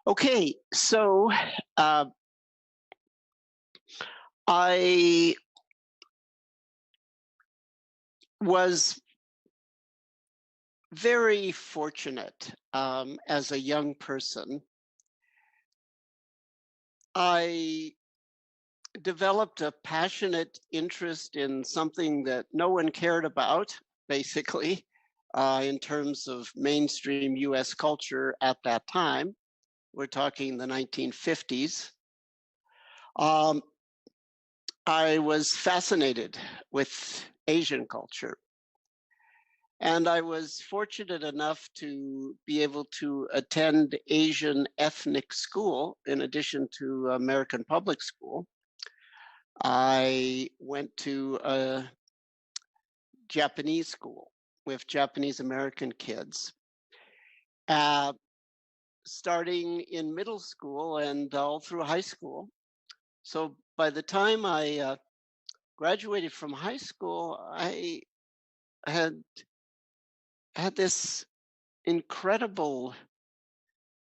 Okay, so I was very fortunate as a young person. I developed a passionate interest in something that no one cared about, basically, in terms of mainstream US culture at that time. We're talking the 1950s. I was fascinated with Asian culture. And I was fortunate enough to be able to attend Asian ethnic school in addition to American public school. I went to a Japanese school with Japanese American kids, uh, starting in middle school and all through high school. So by the time I graduated from high school, I had this incredible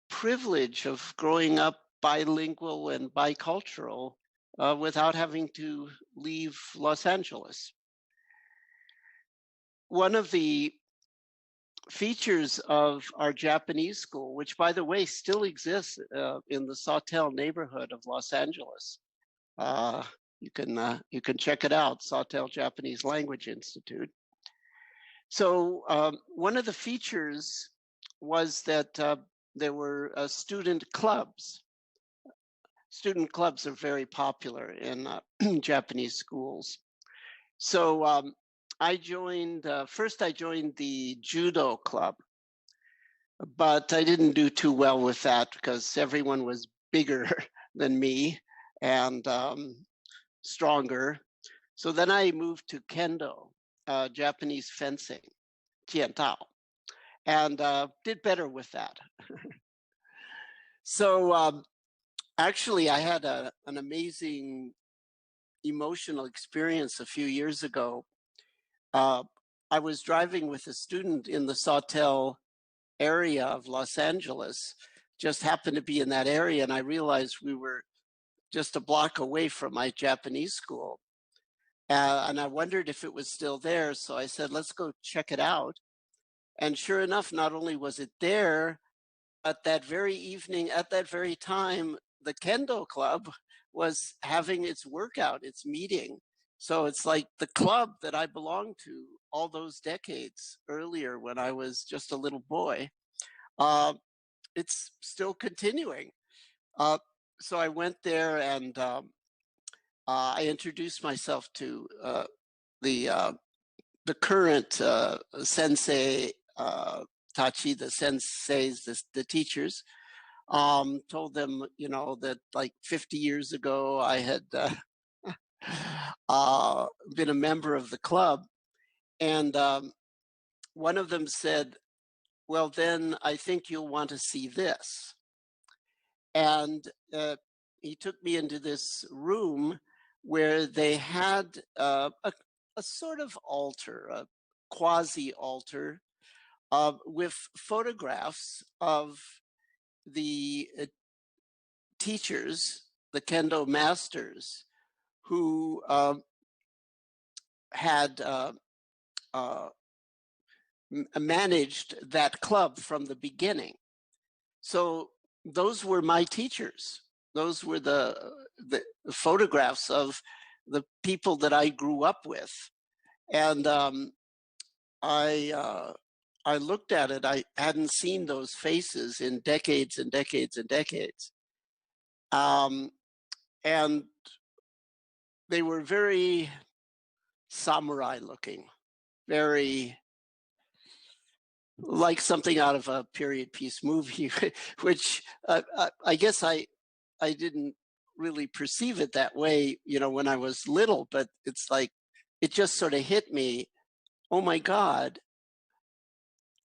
privilege of growing up bilingual and bicultural without having to leave Los Angeles. One of the features of our Japanese school, which by the way still exists in the Sawtelle neighborhood of Los Angeles, you can check it out, Sawtelle Japanese Language Institute. So one of the features was that there were student clubs. Student clubs are very popular in Japanese schools. So I joined, first I joined the judo club, but I didn't do too well with that because everyone was bigger than me and stronger. So then I moved to kendo, Japanese fencing, tiantao, and did better with that. So actually, I had an amazing emotional experience a few years ago. I was driving with a student in the Sawtelle area of Los Angeles, just happened to be in that area, and I realized we were just a block away from my Japanese school. And I wondered if it was still there, so I said, let's go check it out. And sure enough, not only was it there, but that very evening, at that very time, the Kendo Club was having its workout, its meeting. So it's like the club that I belonged to all those decades earlier when I was just a little boy. It's still continuing. So I went there and I introduced myself to the current sensei, Tachi, the senseis, the teachers. Told them, you know, that like 50 years ago I had been a member of the club. And one of them said, well, then I think you'll want to see this. And he took me into this room where they had a sort of altar, a quasi altar, with photographs of the teachers, the kendo masters, who had managed that club from the beginning. So those were my teachers. Those were the photographs of the people that I grew up with. And I looked at it. I hadn't seen those faces in decades and decades and decades. And they were very samurai looking, very like something out of a period piece movie, which I guess I didn't really perceive it that way, you know, when I was little, but it's like, it just sort of hit me. Oh my God,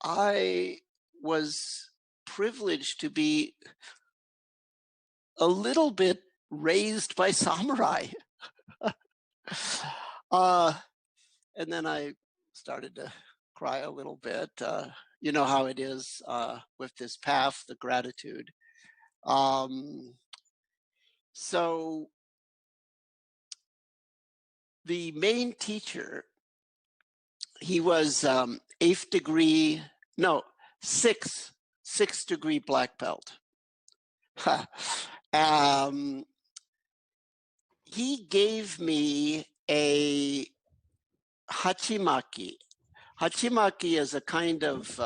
I was privileged to be a little bit raised by samurai. And then I started to cry a little bit. You know how it is with this path, the gratitude. So the main teacher, he was sixth degree black belt. He gave me a hachimaki. Hachimaki is a kind of,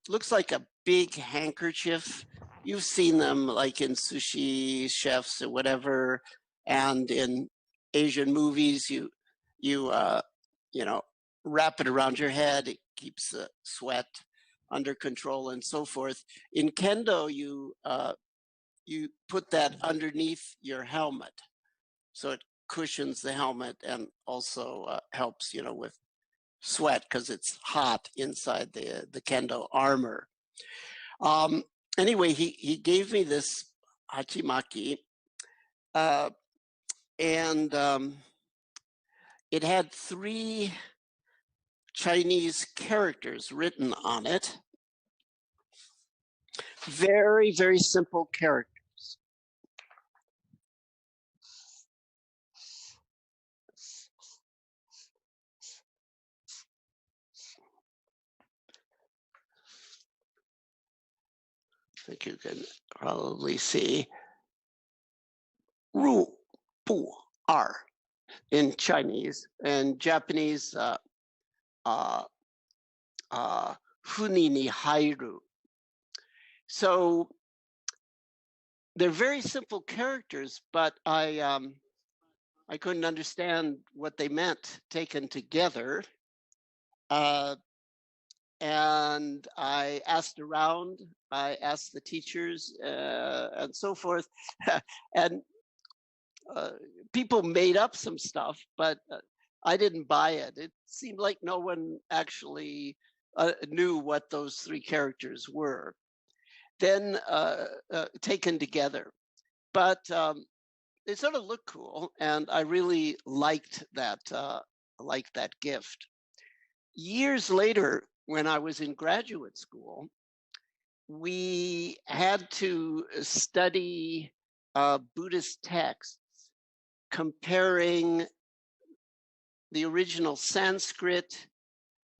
looks like a big handkerchief. You've seen them like in sushi chefs or whatever, and in Asian movies, you know, wrap it around your head. It keeps the sweat under control and so forth. In kendo, you put that underneath your helmet, so it cushions the helmet and also helps, you know, with sweat because it's hot inside the kendo armor. Anyway, he gave me this hachimaki, and it had 3 Chinese characters written on it. Very, very simple characters. I think you can probably see Ru, Pu, R in Chinese, and Japanese Funi ni Hairu. So they're very simple characters, but I couldn't understand what they meant taken together. And I asked around, I asked the teachers and so forth. And people made up some stuff, but I didn't buy it. It seemed like no one actually knew what those 3 characters were. Then taken together. But it sort of looked cool, and I really liked that gift. Years later, when I was in graduate school, we had to study Buddhist texts, comparing the original Sanskrit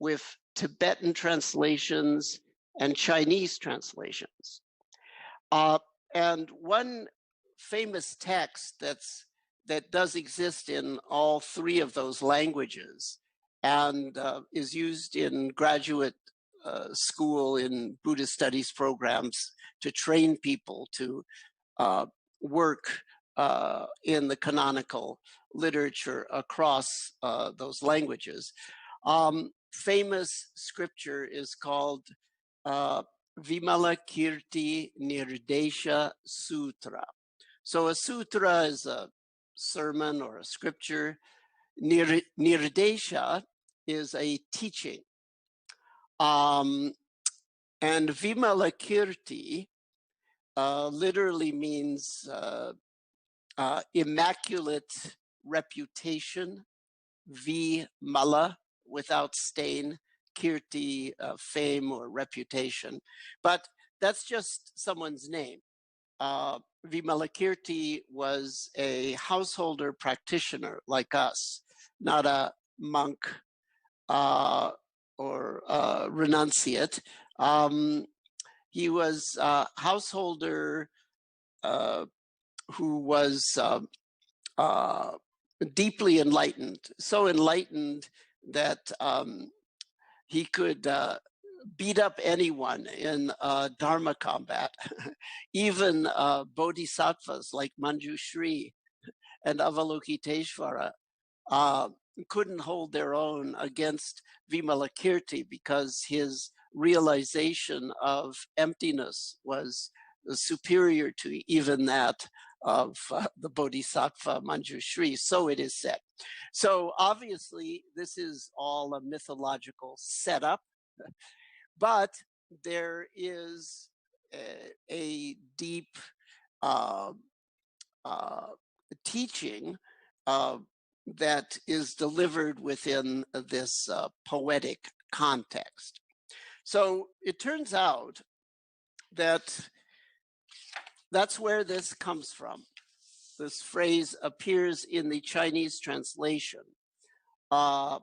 with Tibetan translations and Chinese translations. And one famous text that does exist in all 3 of those languages and is used in graduate school in Buddhist studies programs to train people to work in the canonical literature across those languages. Famous scripture is called Vimalakirti Nirdesha Sutra. So a sutra is a sermon or a scripture. Nirdesha is a teaching. And Vimalakirti literally means immaculate reputation, Vimala, without stain, Kirti, fame or reputation. But that's just someone's name. Vimalakirti was a householder practitioner like us, not a monk or renunciate. He was a householder who was deeply enlightened, so enlightened that he could beat up anyone in Dharma combat. Even bodhisattvas like Manjushri and Avalokiteshvara couldn't hold their own against Vimalakirti because his realization of emptiness was superior to even that of the bodhisattva Manjushri, so it is said. So obviously this is all a mythological setup, but there is a deep teaching that is delivered within this poetic context. So it turns out that that's where this comes from. This phrase appears in the Chinese translation. And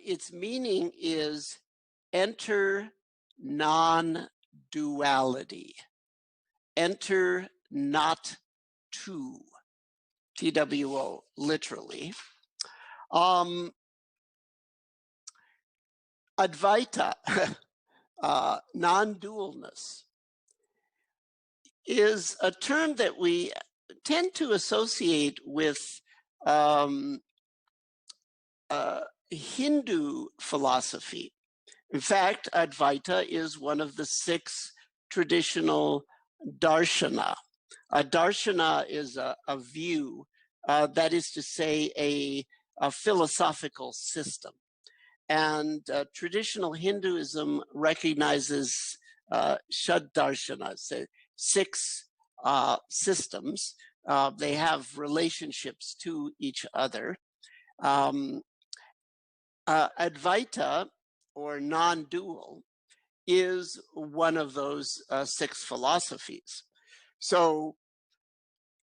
its meaning is enter non-duality. Enter not to. TWO, literally. Advaita, non-dualness, is a term that we tend to associate with Hindu philosophy. In fact, Advaita is one of the 6 traditional darshana. A darshana is a view, that is to say, a philosophical system. And traditional Hinduism recognizes Shaddarshana, so 6 systems. They have relationships to each other. Advaita, or non-dual, is one of those 6 philosophies. So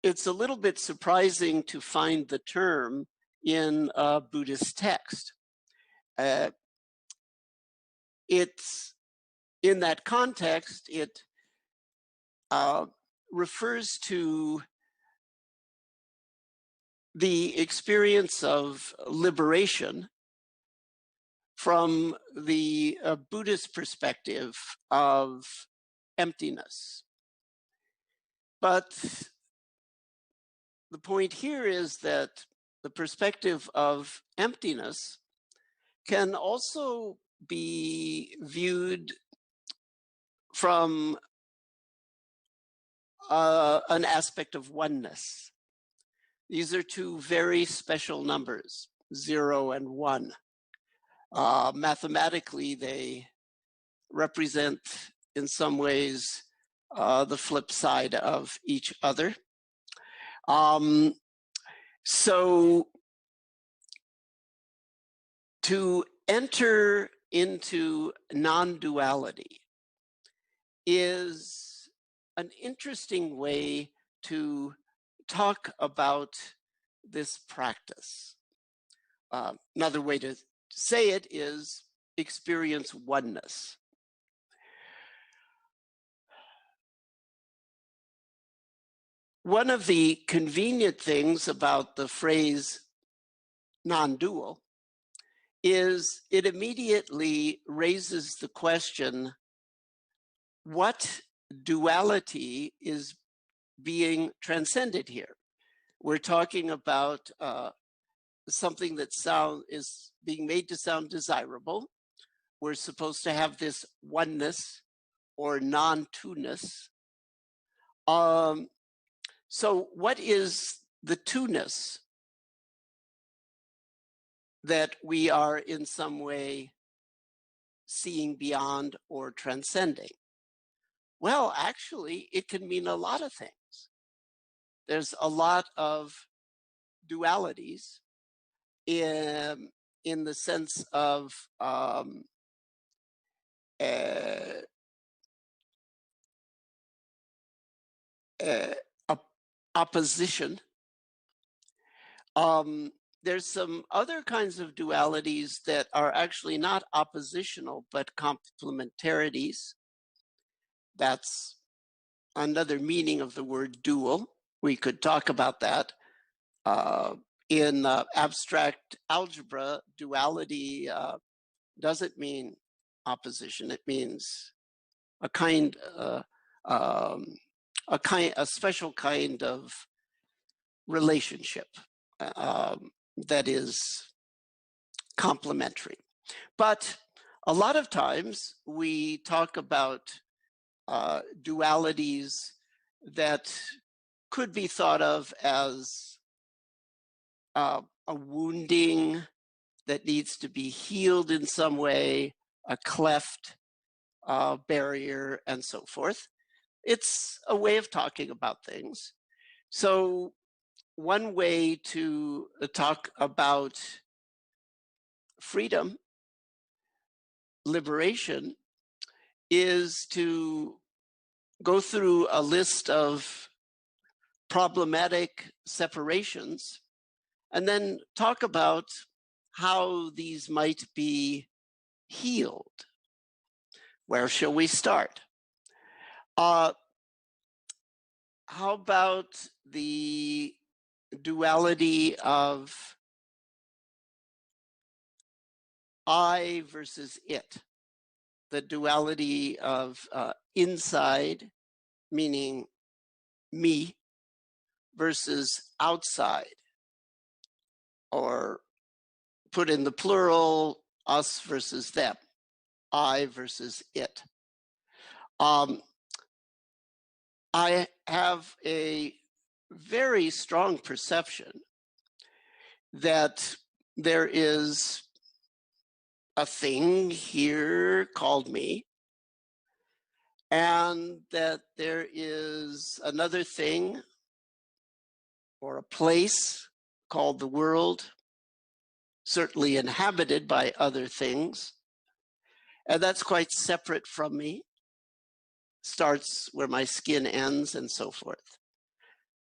it's a little bit surprising to find the term in a Buddhist text. It's in that context, it refers to the experience of liberation from the Buddhist perspective of emptiness. But the point here is that the perspective of emptiness can also be viewed from an aspect of oneness. These are 2 very special numbers, 0 and 1. Mathematically, they represent, in some ways, the flip side of each other. So to enter into non-duality is an interesting way to talk about this practice. Another way to say it is experience oneness. One of the convenient things about the phrase non-dual is it immediately raises the question, what duality is being transcended here? We're talking about something that is being made to sound desirable. We're supposed to have this oneness or non-two-ness. So what is the two-ness that we are in some way seeing beyond or transcending? Well, actually, it can mean a lot of things. There's a lot of dualities in the sense of opposition. There's some other kinds of dualities that are actually not oppositional, but complementarities. That's another meaning of the word dual. We could talk about that. In abstract algebra, duality doesn't mean opposition. It means a special kind of relationship that is complementary. But a lot of times we talk about dualities that could be thought of as a wounding that needs to be healed in some way, a cleft barrier, and so forth. It's a way of talking about things. So one way to talk about freedom, liberation, is to go through a list of problematic separations, and then talk about how these might be healed. Where shall we start? How about the duality of I versus it? The duality of inside, meaning me, versus outside, or put in the plural, us versus them, I versus it. I have a very strong perception that there is a thing here called me, and that there is another thing or a place called the world, certainly inhabited by other things, and that's quite separate from me, starts where my skin ends and so forth.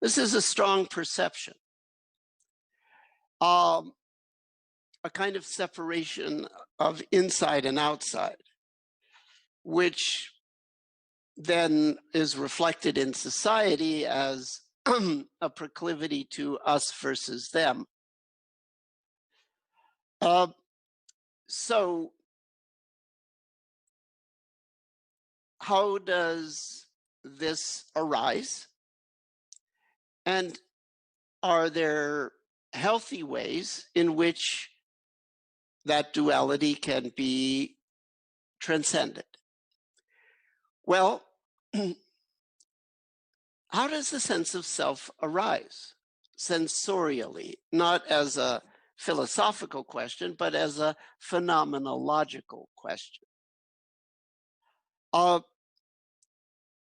This is a strong perception. A kind of separation of inside and outside, which then is reflected in society as a proclivity to us versus them. So how does this arise? And are there healthy ways in which that duality can be transcended? Well, how does the sense of self arise sensorially, not as a philosophical question, but as a phenomenological question?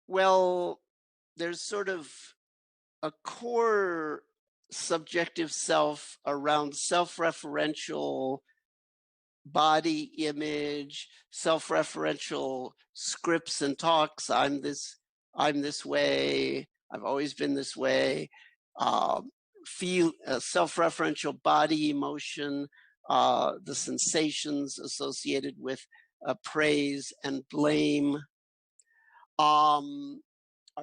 Well, there's sort of a core subjective self around self-referential body image, self-referential scripts and talks. I'm this way, I've always been this way. Feel self-referential body emotion, the sensations associated with praise and blame are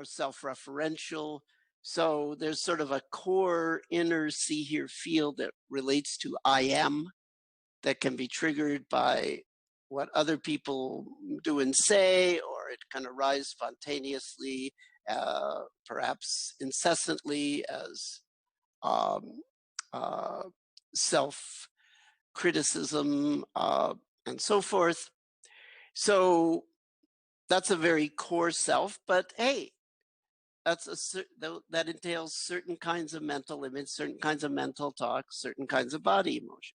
self-referential. So there's sort of a core inner see, hear, feel that relates to I am, that can be triggered by what other people do and say, or it can arise spontaneously, perhaps incessantly, as self-criticism and so forth. So that's a very core self, but hey, that entails certain kinds of mental image, certain kinds of mental talk, certain kinds of body emotions.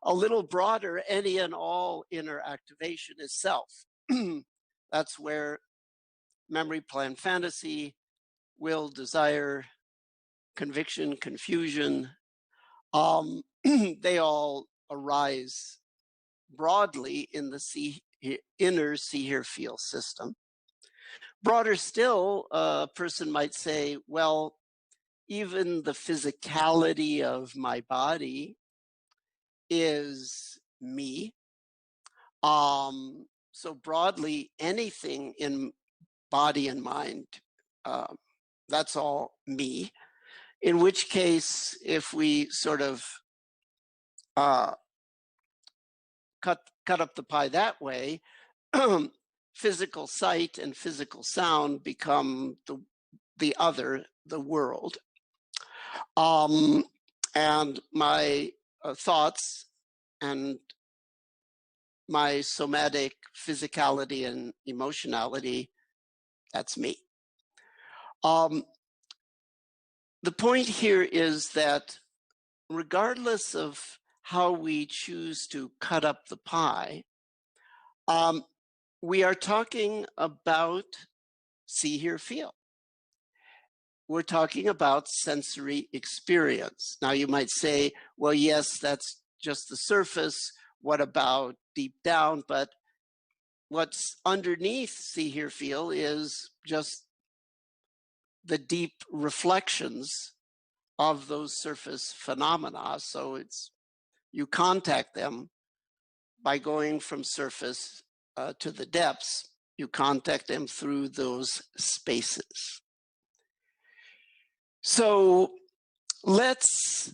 A little broader, any and all inner activation is self. That's where memory, plan, fantasy, will, desire, conviction, confusion, they all arise broadly in the inner see, hear, feel system. Broader still, a person might say, well, even the physicality of my body is me. So broadly, anything in body and mind, that's all me. In which case, if we sort of cut up the pie that way, physical sight and physical sound become the other, the world. And my thoughts and my somatic physicality and emotionality, that's me. The point here is that regardless of how we choose to cut up the pie, we are talking about see, hear, feel. We're talking about sensory experience. Now you might say, well, yes, that's just the surface. What about deep down? But what's underneath see, hear, feel is just the deep reflections of those surface phenomena. So it's, you contact them by going from surface to the depths. You contact them through those spaces. So let's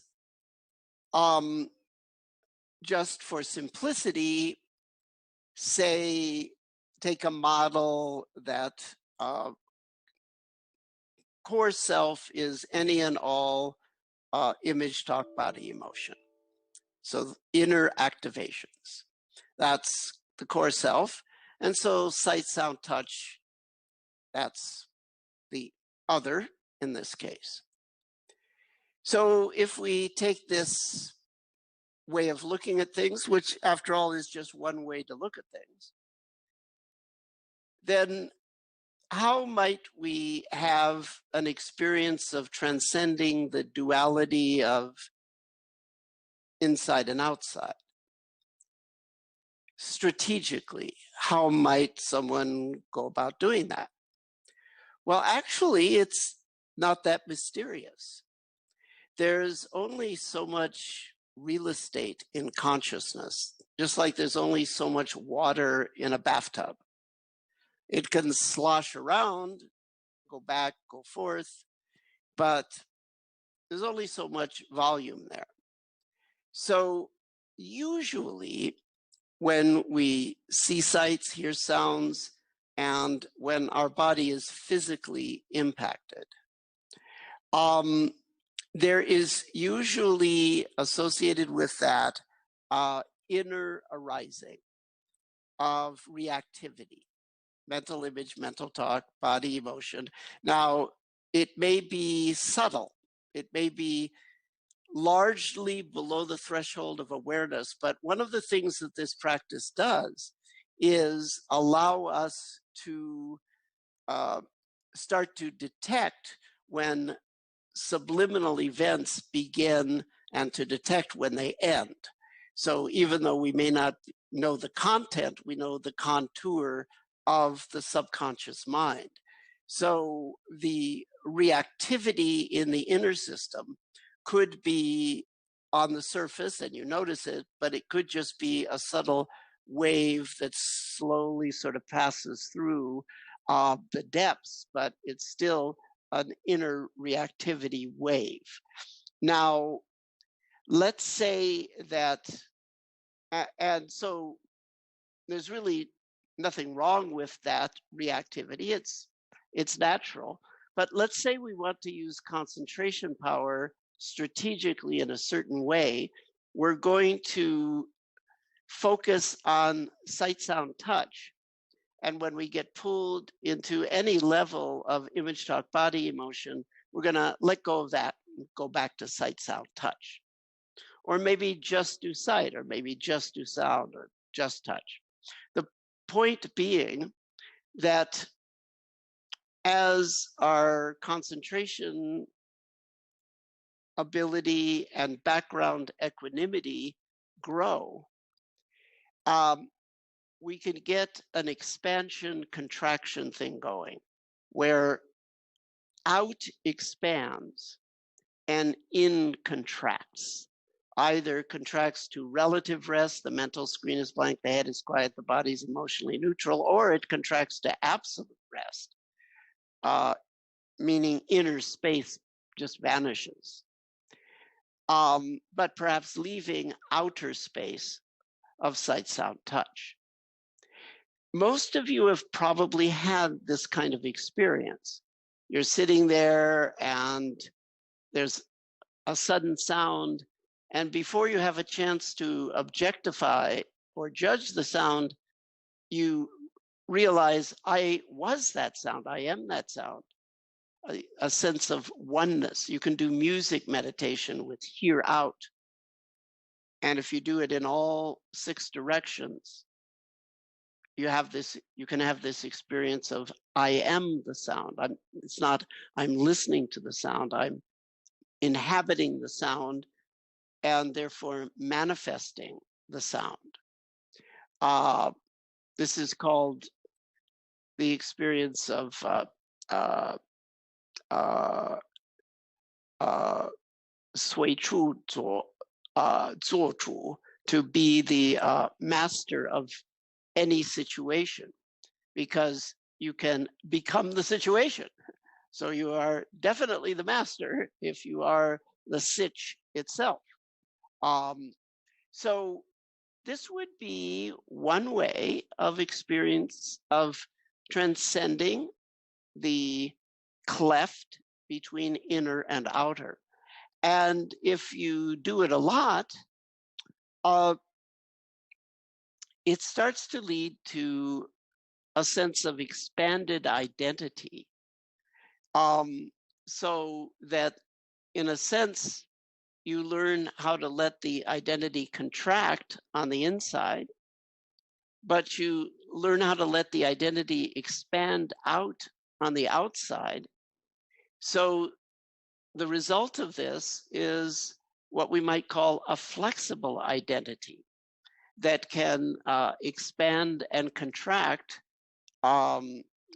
just for simplicity say, take a model that core self is any and all image, talk, body, emotion. So inner activations, that's the core self. And so sight, sound, touch, that's the other in this case. So if we take this way of looking at things, which after all is just one way to look at things, then how might we have an experience of transcending the duality of inside and outside? Strategically, how might someone go about doing that? Well, actually, it's not that mysterious. There's only so much real estate in consciousness, just like there's only so much water in a bathtub. It can slosh around, go back, go forth, but there's only so much volume there. So usually when we see sights, hear sounds, and when our body is physically impacted, there is usually associated with that inner arising of reactivity, mental image, mental talk, body, emotion. Now, it may be subtle. It may be largely below the threshold of awareness, but one of the things that this practice does is allow us to start to detect when subliminal events begin and to detect when they end. So even though we may not know the content, we know the contour of the subconscious mind. So the reactivity in the inner system could be on the surface and you notice it, but it could just be a subtle wave that slowly sort of passes through the depths, but it's still an inner reactivity wave. Now, let's say that, and so there's really nothing wrong with that reactivity. It's natural. But let's say we want to use concentration power strategically in a certain way. We're going to focus on sight, sound, touch. And when we get pulled into any level of image, talk, body, emotion, we're going to let go of that and go back to sight, sound, touch. Or maybe just do sight, or maybe just do sound, or just touch. The point being that as our concentration ability and background equanimity grow, we can get an expansion contraction thing going where out expands and in contracts. Either contracts to relative rest, the mental screen is blank, the head is quiet, the body is emotionally neutral, or it contracts to absolute rest, meaning inner space just vanishes. But perhaps leaving outer space of sight, sound, touch. Most of you have probably had this kind of experience. You're sitting there and there's a sudden sound, and before you have a chance to objectify or judge the sound, you realize, I was that sound, I am that sound. A sense of oneness. You can do music meditation with hear out. And if you do it in all 6 directions, you can have this experience of I am the sound. It's not I'm listening to the sound, I'm inhabiting the sound and therefore manifesting the sound. This is called the experience of uh, uh, uh, 随处做做主, to be the master of any situation, because you can become the situation. So you are definitely the master if you are the sitch itself. So this would be one way of experience of transcending the cleft between inner and outer. And if you do it a lot, uh, it starts to lead to a sense of expanded identity. So that, in a sense, you learn how to let the identity contract on the inside, but you learn how to let the identity expand out on the outside. So the result of this is what we might call a flexible identity that can expand and contract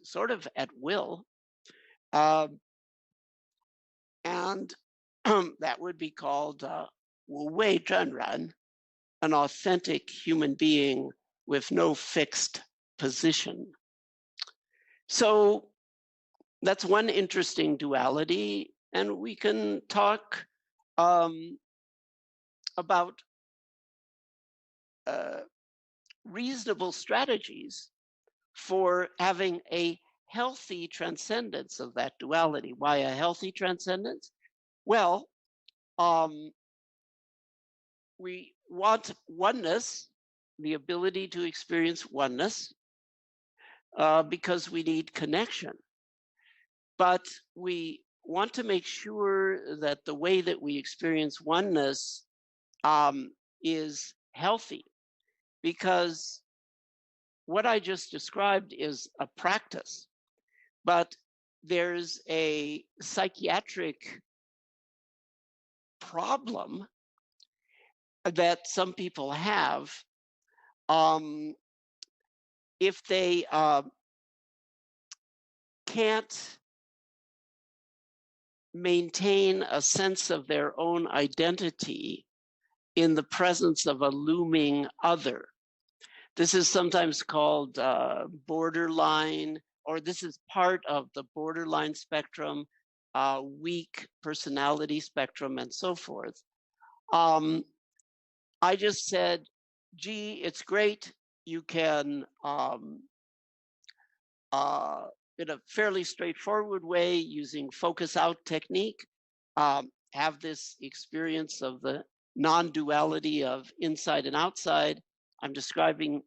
sort of at will. And that would be called 无畏战然, an authentic human being with no fixed position. So that's one interesting duality. And we can talk about reasonable strategies for having a healthy transcendence of that duality. Why a healthy transcendence? Well, we want oneness, the ability to experience oneness, because we need connection. But we want to make sure that the way that we experience oneness is healthy, because what I just described is a practice, but there's a psychiatric problem that some people have if they can't maintain a sense of their own identity in the presence of a looming other. This is sometimes called borderline, or this is part of the borderline spectrum, weak personality spectrum, and so forth. I just said, gee, it's great. You can, in a fairly straightforward way, using focus out technique, have this experience of the non-duality of inside and outside. I'm describing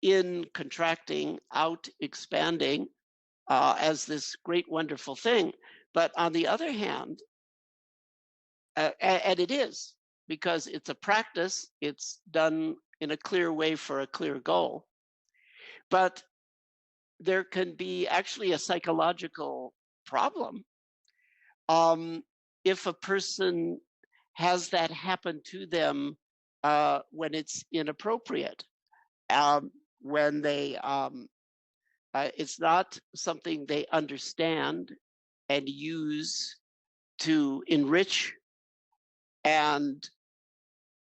in contracting, out expanding, as this great, wonderful thing. But on the other hand, and it is, because it's a practice, it's done in a clear way for a clear goal. But there can be actually a psychological problem if a person has that happen to them when it's inappropriate, when they it's not something they understand and use to enrich and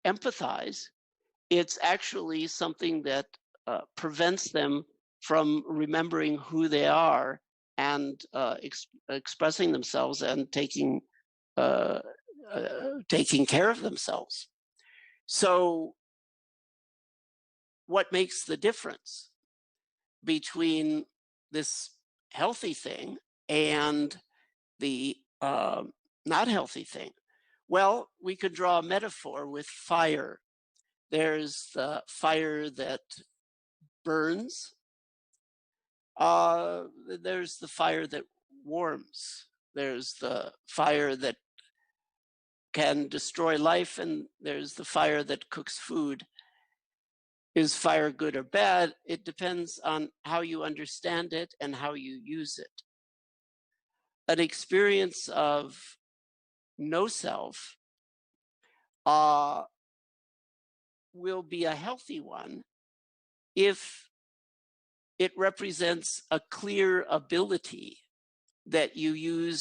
empathize. It's actually something that prevents them from remembering who they are and expressing themselves and taking care of themselves. So what makes the difference between this healthy thing and the not healthy thing? Well, we could draw a metaphor with fire. There's the fire that burns. There's the fire that warms. There's the fire that can destroy life, and there's the fire that cooks food. Is fire good or bad? It depends on how you understand it and how you use it. An experience of no self will be a healthy one if it represents a clear ability that you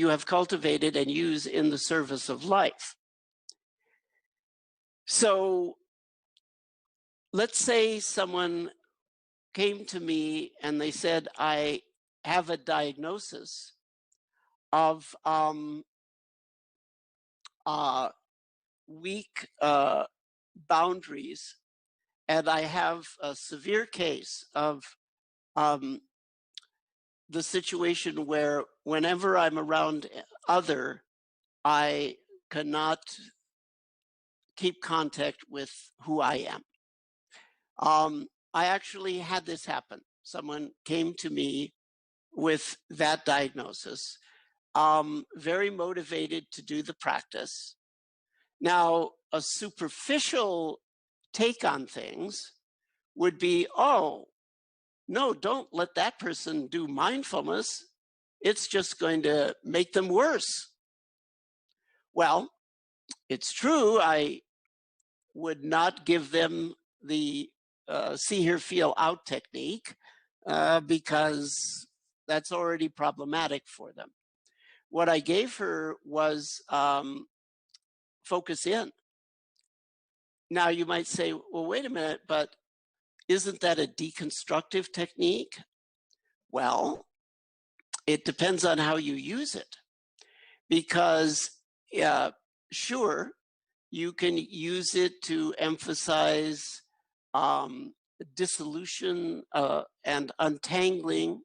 have cultivated and use in the service of life. So let's say someone came to me and they said, I have a diagnosis of weak boundaries, and I have a severe case of the situation where whenever I'm around other, I cannot keep contact with who I am. I actually had this happen. Someone came to me with that diagnosis, very motivated to do the practice. Now, a superficial take on things would be, oh, no, don't let that person do mindfulness. It's just going to make them worse. Well, it's true. I would not give them the see, hear, feel, out technique because that's already problematic for them. What I gave her was focus in. Now you might say, well, wait a minute, but isn't that a deconstructive technique? Well, it depends on how you use it. Because sure, you can use it to emphasize dissolution and untangling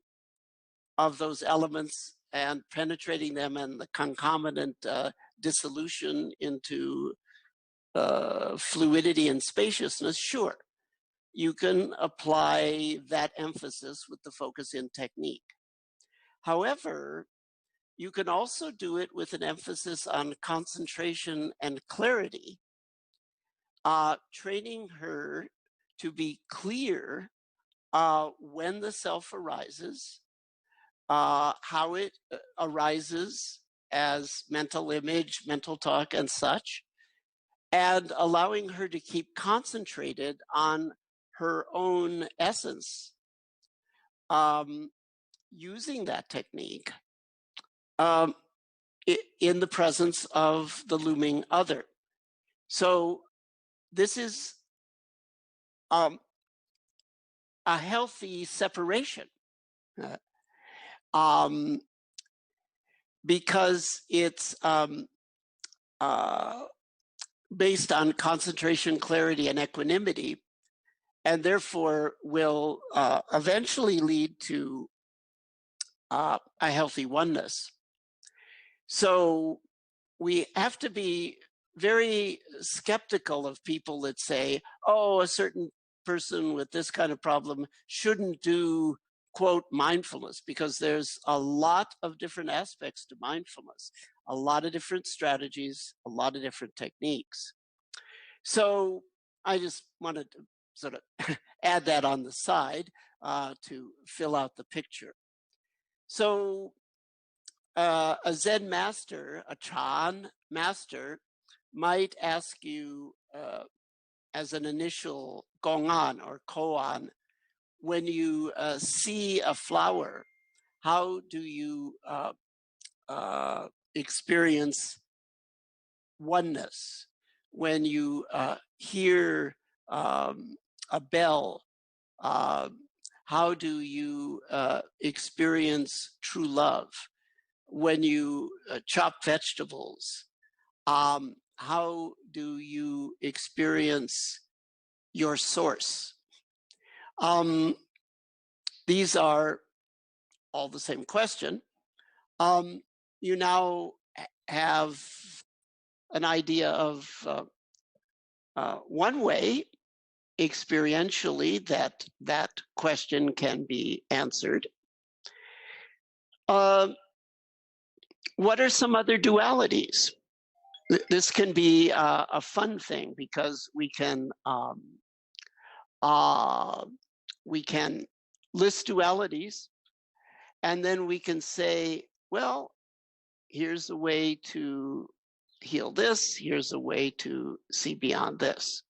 of those elements and penetrating them, and the concomitant dissolution into fluidity and spaciousness. Sure, you can apply that emphasis with the focus in technique. However, you can also do it with an emphasis on concentration and clarity, training her to be clear when the self arises, how it arises as mental image, mental talk, and such, and allowing her to keep concentrated on her own essence, using that technique in the presence of the looming other. So this is a healthy separation because it's based on concentration, clarity, and equanimity, and therefore will eventually lead to a healthy oneness. So we have to be very skeptical of people that say, oh, a certain person with this kind of problem shouldn't do, quote, mindfulness, because there's a lot of different aspects to mindfulness, a lot of different strategies, a lot of different techniques. So I just wanted to sort of add that on the side to fill out the picture. So a Zen master, a Chan master, might ask you as an initial gong'an or koan, when you see a flower, how do you experience oneness? When you hear a bell, how do you experience true love? When you chop vegetables, how do you experience your source? These are all the same question. You now have an idea of one way experientially that question can be answered. What are some other dualities? This can be a fun thing because we can list dualities, and then we can say, well, here's a way to heal this, here's a way to see beyond this.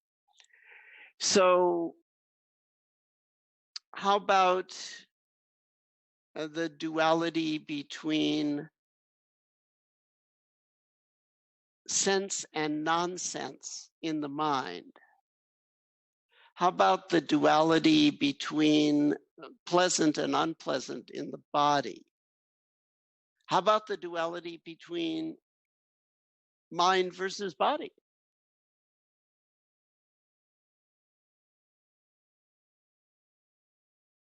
So How about the duality between sense and nonsense in the mind? How about the duality between pleasant and unpleasant in the body? How about the duality between mind versus body?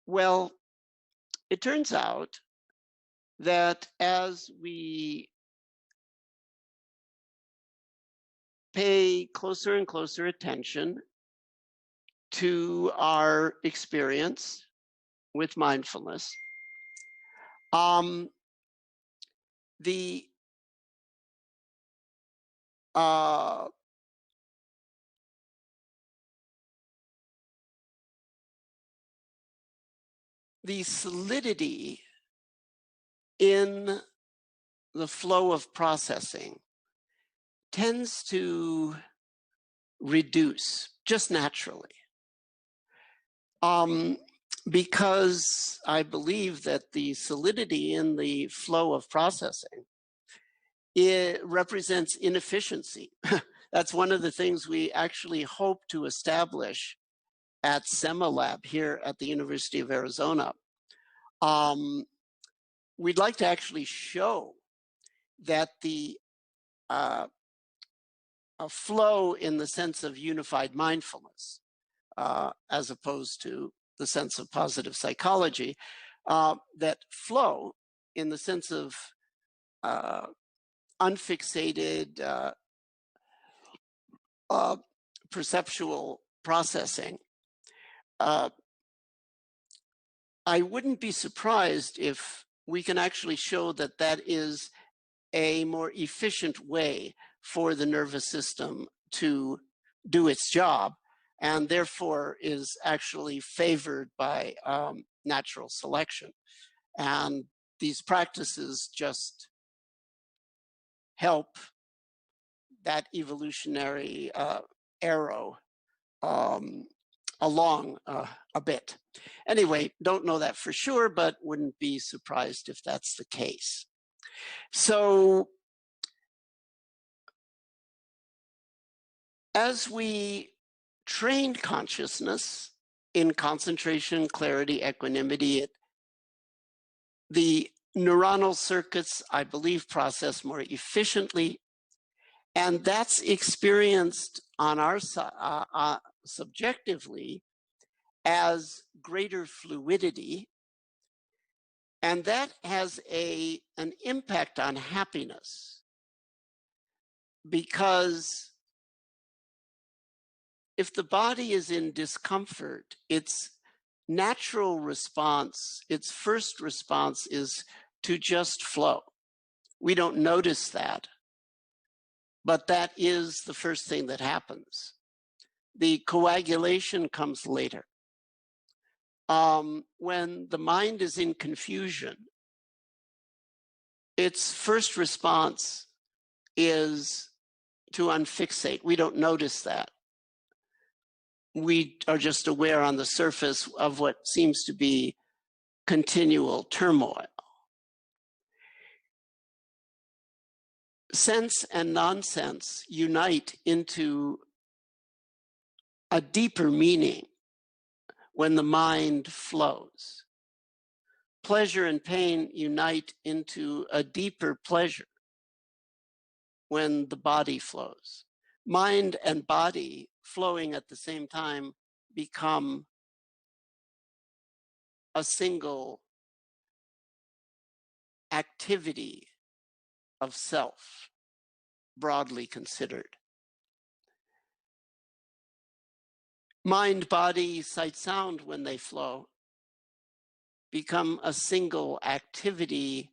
Well, it turns out that as we pay closer and closer attention to our experience with mindfulness, um, the uh, the solidity in the flow of processing tends to reduce just naturally. Because I believe that the solidity in the flow of processing, it represents inefficiency. That's one of the things we actually hope to establish at SEMA here at the University of Arizona. We'd like to actually show that the a flow in the sense of unified mindfulness, as opposed to the sense of positive psychology, that flow in the sense of unfixated perceptual processing. I wouldn't be surprised if we can actually show that that is a more efficient way for the nervous system to do its job, and therefore is actually favored by natural selection. And these practices just help that evolutionary arrow along a bit. Anyway, don't know that for sure, but wouldn't be surprised if that's the case. So as we train consciousness in concentration, clarity, equanimity, the neuronal circuits, I believe, process more efficiently. And that's experienced on our subjectively as greater fluidity. And that has an impact on happiness, because if the body is in discomfort, its natural response, its first response is to just flow. We don't notice that, but that is the first thing that happens. The coagulation comes later. When the mind is in confusion, its first response is to unfixate. We don't notice that. We are just aware on the surface of what seems to be continual turmoil. Sense and nonsense unite into a deeper meaning when the mind flows. Pleasure and pain unite into a deeper pleasure when the body flows. Mind and body flowing at the same time become a single activity of self, broadly considered. Mind, body, sight, sound, when they flow, become a single activity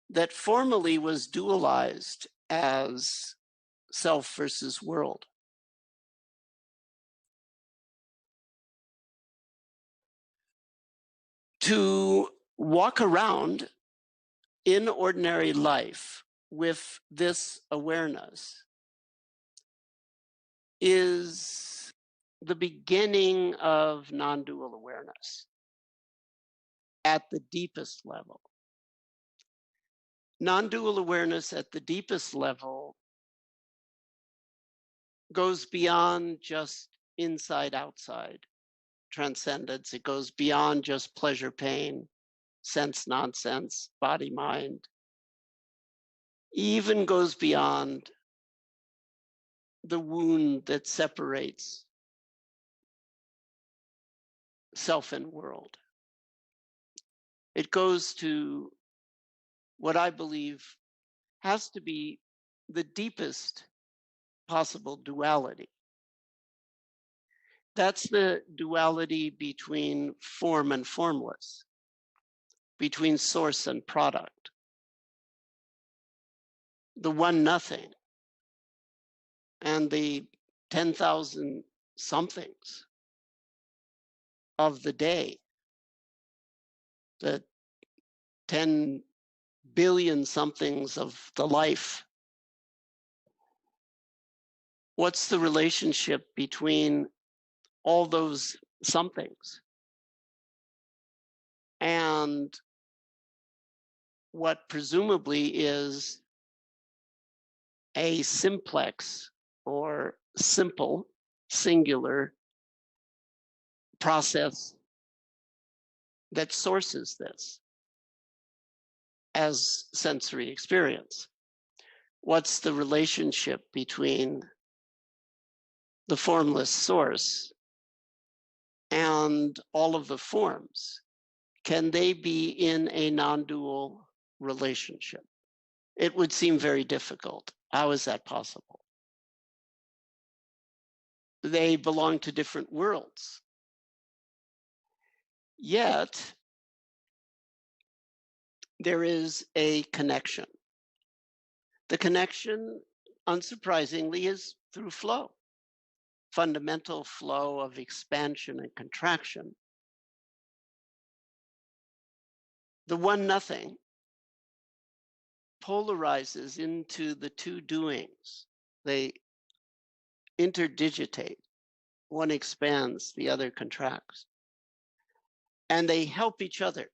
that formerly was dualized as self versus world. To walk around in ordinary life with this awareness is the beginning of non-dual awareness at the deepest level. Non-dual awareness at the deepest level goes beyond just inside outside transcendence. It goes beyond just pleasure pain, sense nonsense, body mind. Even goes beyond the wound that separates self and world. It goes to what I believe has to be the deepest possible duality. That's the duality between form and formless, between source and product, the one nothing, and the 10,000 somethings of the day, the 10 billion somethings of the life. What's the relationship between all those somethings and what presumably is a simplex or simple, singular process that sources this as sensory experience? What's the relationship between the formless source and all of the forms? Can they be in a non-dual relationship? It would seem very difficult. How is that possible? They belong to different worlds. Yet, there is a connection. The connection, unsurprisingly, is through flow, fundamental flow of expansion and contraction. The one nothing polarizes into the two doings. They interdigitate. One expands, the other contracts. And they help each other.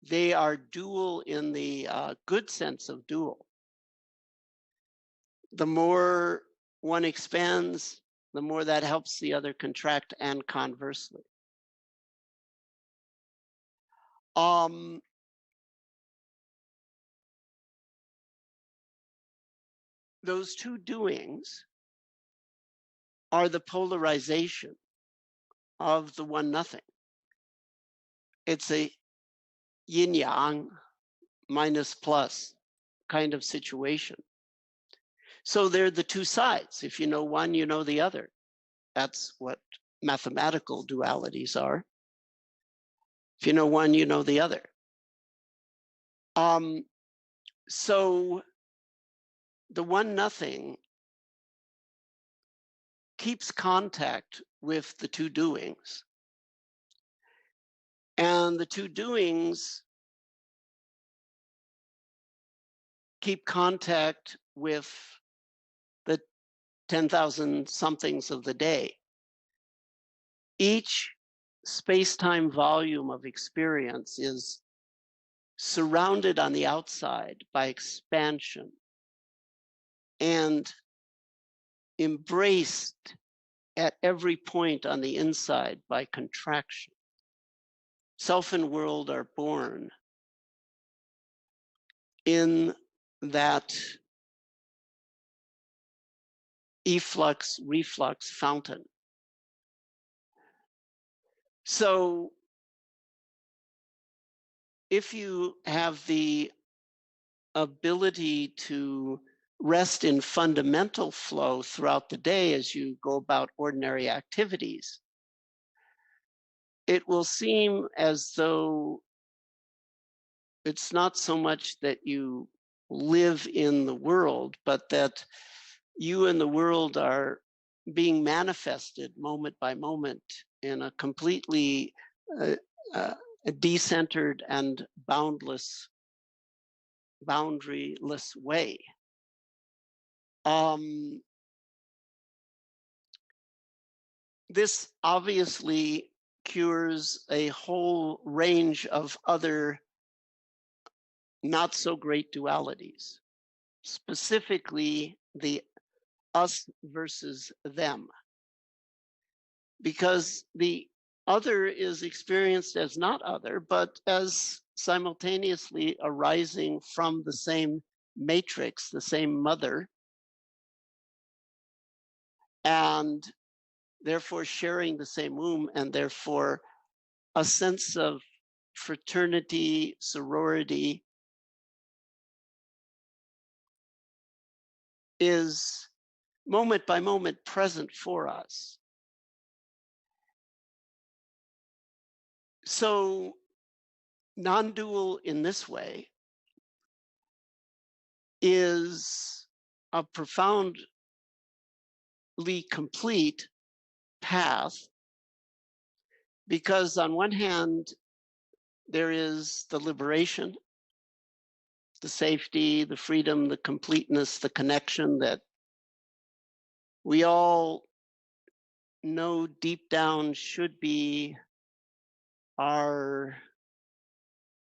They are dual in the good sense of dual. The more one expands, the more that helps the other contract, and conversely. Those two doings are the polarization of the one nothing. It's a yin yang, minus plus kind of situation. So they're the two sides. If you know one, you know the other. That's what mathematical dualities are. If you know one, you know the other. So the one nothing keeps contact with the two doings. And the two doings keep contact with the 10,000 somethings of the day. Each space-time volume of experience is surrounded on the outside by expansion and embraced at every point on the inside by contraction. Self and world are born in that efflux reflux fountain. So if you have the ability to rest in fundamental flow throughout the day as you go about ordinary activities, it will seem as though it's not so much that you live in the world, but that you and the world are being manifested moment by moment in a completely decentered and boundless, boundaryless way. This obviously cures a whole range of other not so great dualities, specifically the us versus them, because the other is experienced as not other, but as simultaneously arising from the same matrix, the same mother, and therefore sharing the same womb, and therefore a sense of fraternity, sorority is moment by moment present for us. So, non dual in this way is a profoundly complete path, because, on one hand, there is the liberation, the safety, the freedom, the completeness, the connection that we all know deep down should be our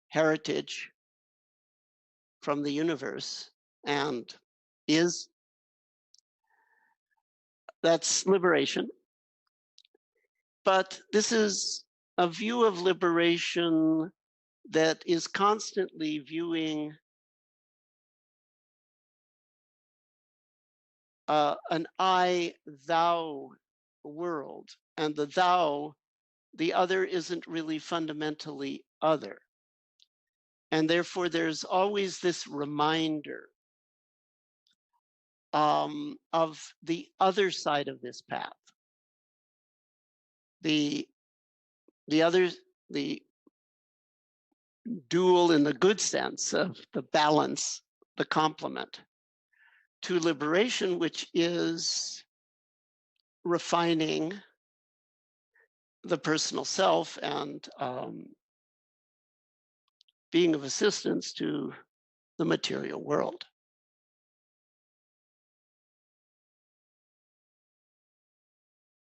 heritage from the universe, and is. That's liberation. But this is a view of liberation that is constantly viewing an I thou world. And the thou, the other, isn't really fundamentally other. And therefore, there's always this reminder of the other side of this path. The other, the dual in the good sense of the balance, the complement, to liberation, which is refining the personal self and being of assistance to the material world.